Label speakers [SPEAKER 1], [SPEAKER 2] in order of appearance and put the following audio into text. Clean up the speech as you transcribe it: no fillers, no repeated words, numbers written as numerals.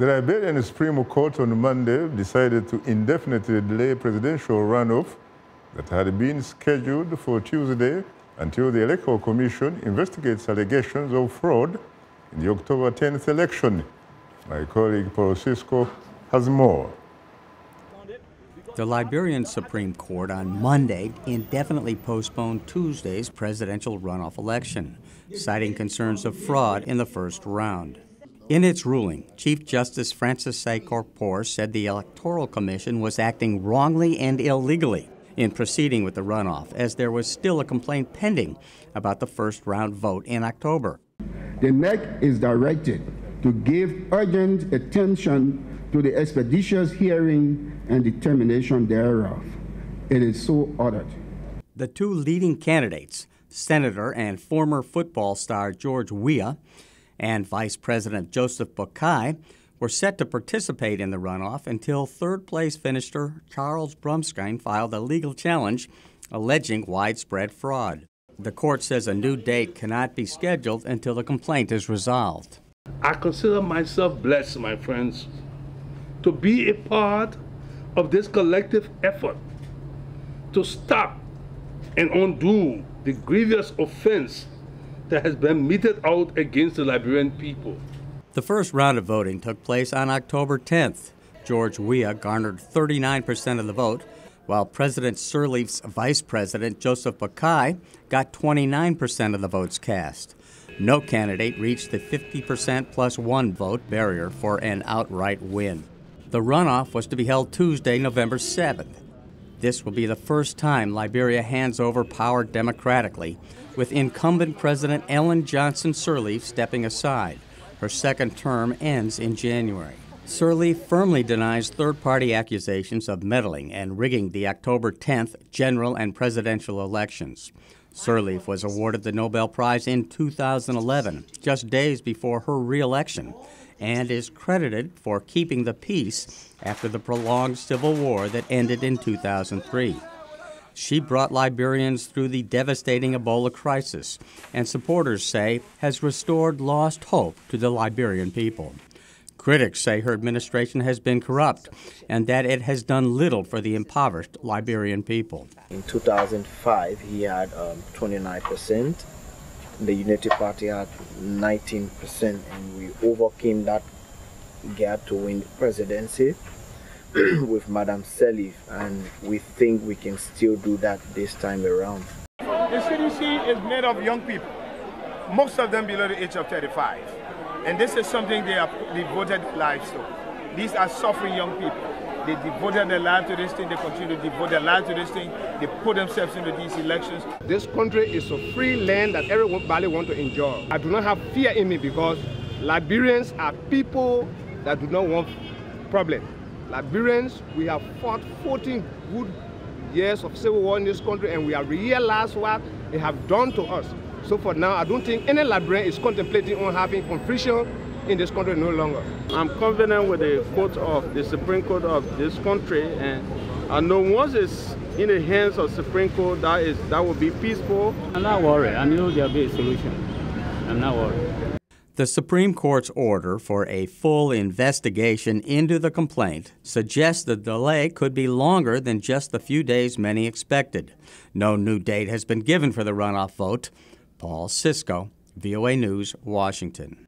[SPEAKER 1] The Liberian Supreme Court on Monday decided to indefinitely delay presidential runoff that had been scheduled for Tuesday until the Electoral Commission investigates allegations of fraud in the October 10th election. My colleague Paul Sisco has more.
[SPEAKER 2] The Liberian Supreme Court on Monday indefinitely postponed Tuesday's presidential runoff election, citing concerns of fraud in the first round. In its ruling, Chief Justice Francis Trpeh said the Electoral Commission was acting wrongly and illegally in proceeding with the runoff, as there was still a complaint pending about the first-round vote in October.
[SPEAKER 3] The NEC is directed to give urgent attention to the expeditious hearing and determination thereof. It is so ordered.
[SPEAKER 2] The two leading candidates, Senator and former football star George Weah and Vice President Joseph Boakai, were set to participate in the runoff until third-place finisher Charles Brunskine filed a legal challenge alleging widespread fraud. The court says a new date cannot be scheduled until the complaint is resolved.
[SPEAKER 4] I consider myself blessed, my friends, to be a part of this collective effort to stop and undo the grievous offense that has been meted out against the Liberian people.
[SPEAKER 2] The first round of voting took place on October 10th. George Weah garnered 39% of the vote, while President Sirleaf's Vice President Joseph Boakai got 29% of the votes cast. No candidate reached the 50% plus one vote barrier for an outright win. The runoff was to be held Tuesday, November 7th. This will be the first time Liberia hands over power democratically, with incumbent President Ellen Johnson-Sirleaf stepping aside. Her second term ends in January. Sirleaf firmly denies third-party accusations of meddling and rigging the October 10th general and presidential elections. Sirleaf was awarded the Nobel Prize in 2011, just days before her re-election, and is credited for keeping the peace after the prolonged civil war that ended in 2003. She brought Liberians through the devastating Ebola crisis, and supporters say has restored lost hope to the Liberian people. Critics say her administration has been corrupt and that it has done little for the impoverished Liberian people.
[SPEAKER 5] In 2005, he had 29%. The Unity Party had 19%, and we overcame that gap to win the presidency with Madam Sirleaf, and we think we can still do that this time around.
[SPEAKER 6] The CDC is made of young people, most of them below the age of 35. And this is something they have devoted their lives to. These are suffering young people. They devoted their lives to this thing, they continue to devote their lives to this thing, they put themselves into these elections.
[SPEAKER 7] This country is a free land that everybody wants to enjoy. I do not have fear in me because Liberians are people that do not want problems. Liberians, we have fought 14 good years of civil war in this country, and we have realized what they have done to us. So for now, I don't think any Liberian is contemplating on having confusion in this country no longer.
[SPEAKER 8] I'm confident with the Supreme Court of this country, and I know once it's in the hands of Supreme Court, that will be peaceful.
[SPEAKER 9] I'm not worried. I know there'll be a solution. I'm not worried.
[SPEAKER 2] The Supreme Court's order for a full investigation into the complaint suggests the delay could be longer than just the few days many expected. No new date has been given for the runoff vote. Paul Sisco, VOA News, Washington.